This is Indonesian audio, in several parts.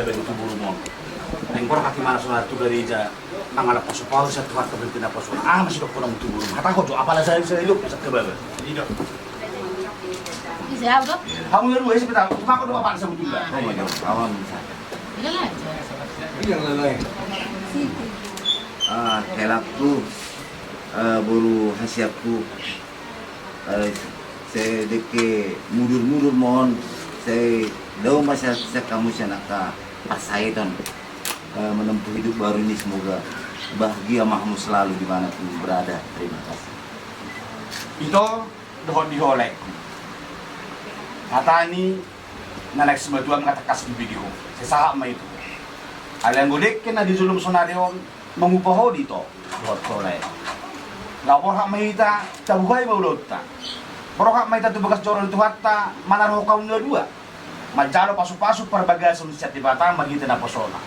beli itu buru mon. Nengkor kaki mana soal itu dari aja nangala pasupal saya tuh berhenti na pasupal. Masih dok kurang itu buru. Hata kau coba apalah saya hidup bisa kebal. Hidup. Siapa tuh? Kamu ngeru sih kita. Cuma aku doa apa sebut juga. Awam. Iya lah. Yang lain. Kelakku, buru hasiapku, saya deke mudur mohon, saya daun masyarakat kamu sianaka pasaiton menempuh hidup baru ini semoga bahagia mahmu selalu dimanapun berada. Terima kasih. Itu dohon diholek. Kata ini nanek sebetuan kata kasih video. Saya saham itu. Aliang godek kena di zulum sonarion mengupah dito buat soleh. Lapor hak mahita tabuhay maulota. Boro hak mahita tu bekas joron itu hatta mana roh kaum dua. Majalo pasu-pasu perbagasan siat di batang magita na posona.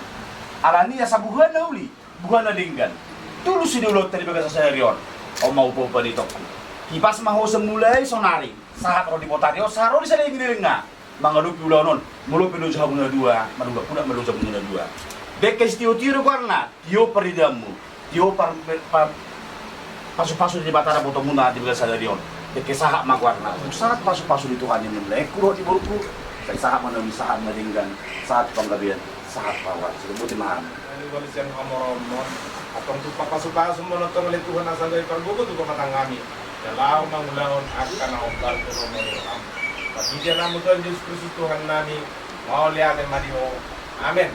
Alani ya sabuhan nauli, bukan na dinggan. Tulus si dulot tadi bekas serion. O mau po pa dito. Kipas maho semulai sonari. Sahat ro di potario saro di sana yang nga. Mangalupi ulanon, mulupi do jahab na dua, manuga kuda manuga jahab na dua. Dekes tio karena tio peridamu, tio pasu-pasu di batara boto muna di belas sadarion. Dekes sahak magwarna, saat pasu-pasu di Tuhan yang menilai kuro di buruku, saya sahak menami sahak madinggan, saat panggabian, saat pawat, sebut imam. Ini polisian kamoromon, atau untuk pasu-pasu menonton oleh Tuhan asal dari perbuku tuh matang kami. Dalam mengulangkan akan awal turun tapi dia namun Tuhan Yesus Kristus Tuhan nami mau lihat yang madio. Amin.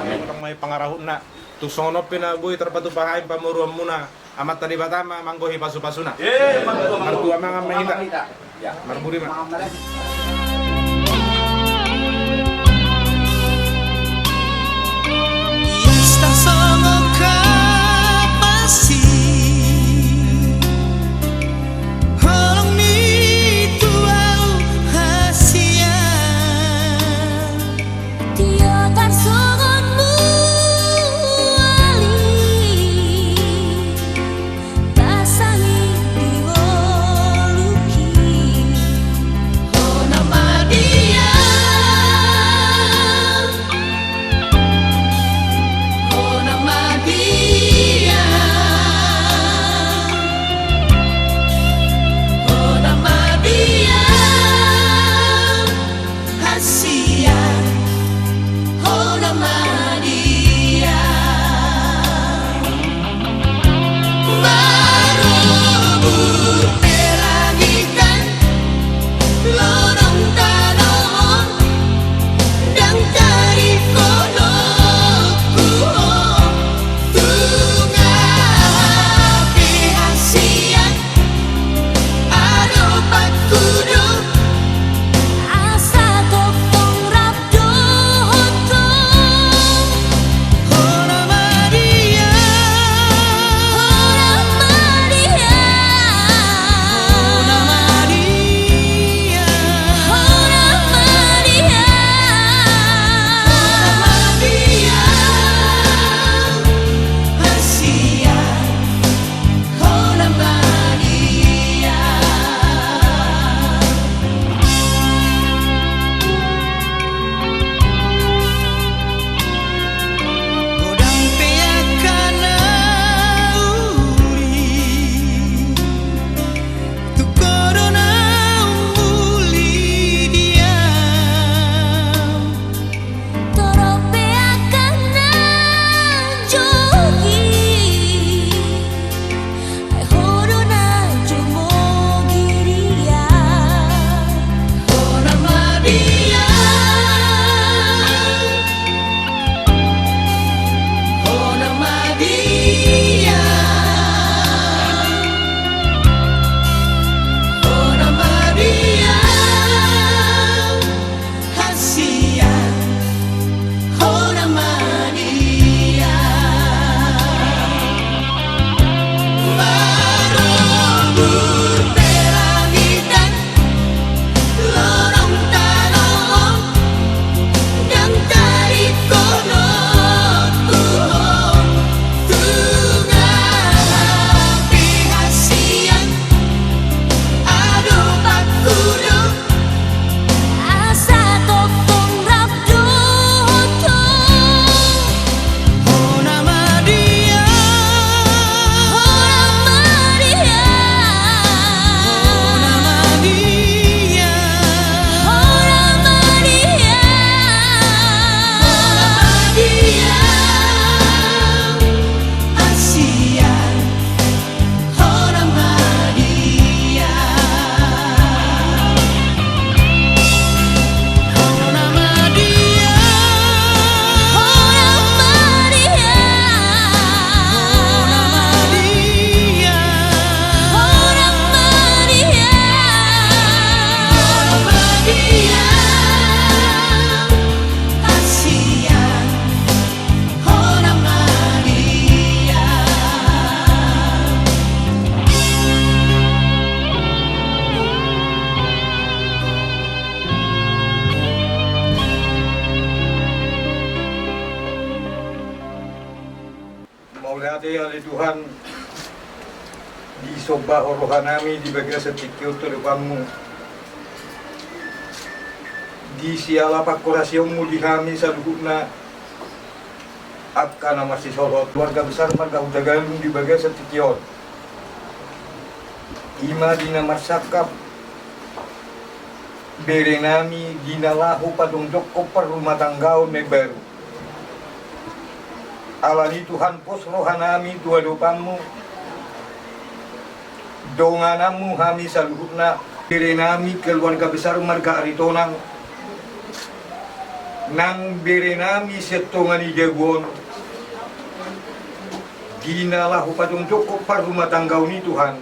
Amin. Orang may pangarahon na. Tusono pinabuhi terpatu pahain pamuruan muna. Amat tadi batama manggohi pasu-pasuna. Martua mga mahita. Marburi ma. Oh, no. Berarti oleh Tuhan di soba rohanami di bagian setikyo terdepanmu di siala pakorasiamu di kami saluhuna akan masih sorot keluarga besar marga udagalung di bagian setikyo ima dina marsakap berenami dina lahu padung joko per rumah tanggau nebaru alani Tuhan pos rohanami tua dopamu donganamu kami saluhutna berenami keluarga besar marga aritonang nang berenami setongani jagon dinalah upadung cukup par rumah tanggau ni Tuhan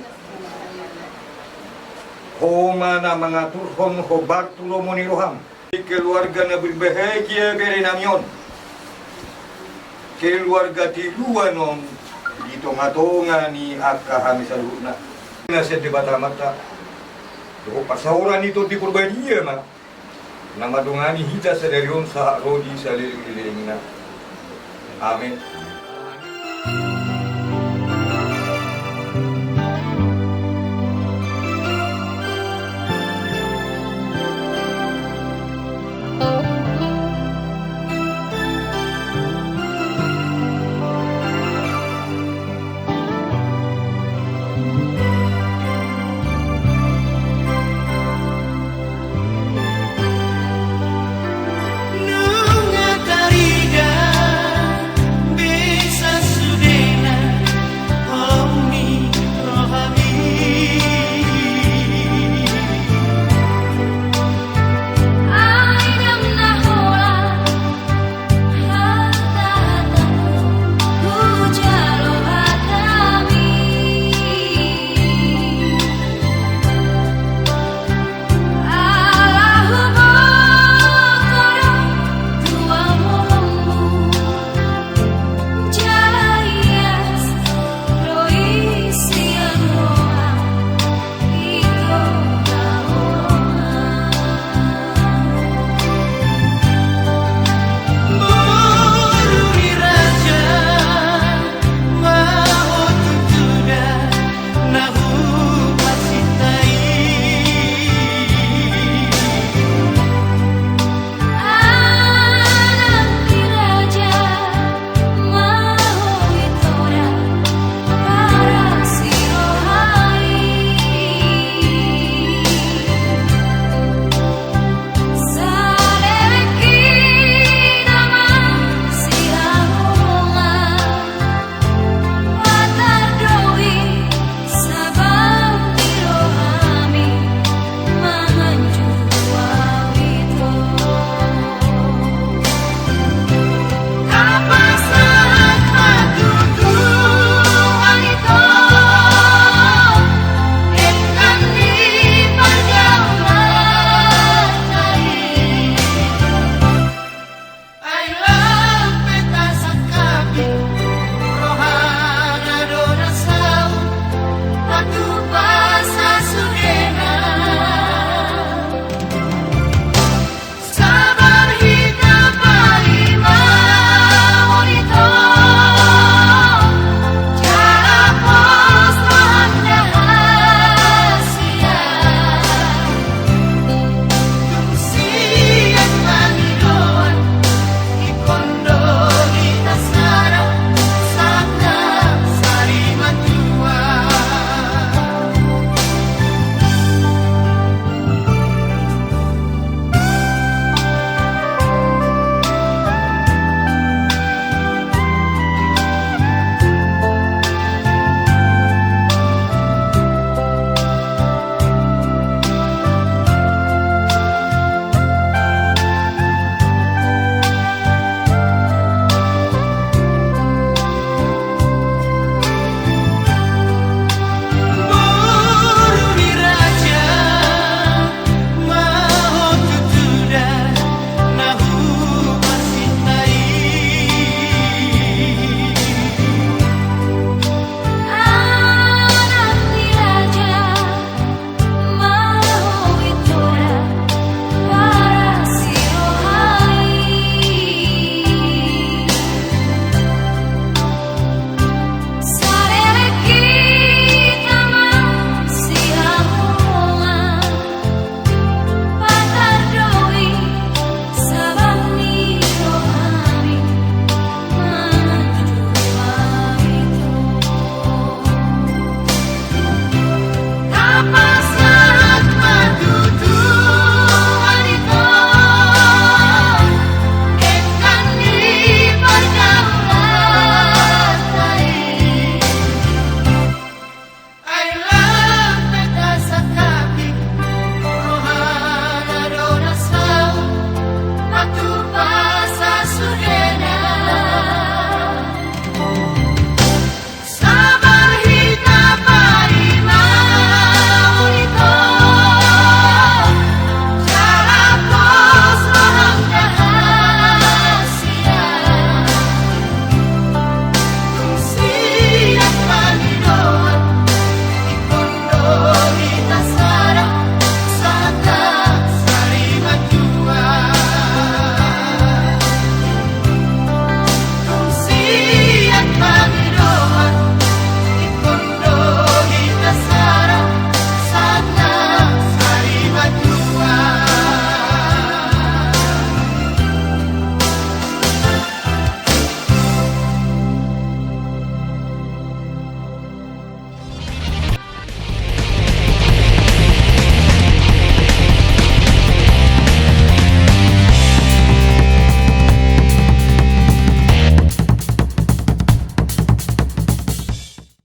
homana mengatur hom hobar tulomoni roham keluarga na berbahagia berenamion keluarga tiluanon di tonga-tonga ni akka kami saluhutna nasihat di mata-mata pasauran itu di Purbadia mah nama dongani hita sadarion sahak rodi saliling-lilingna amin.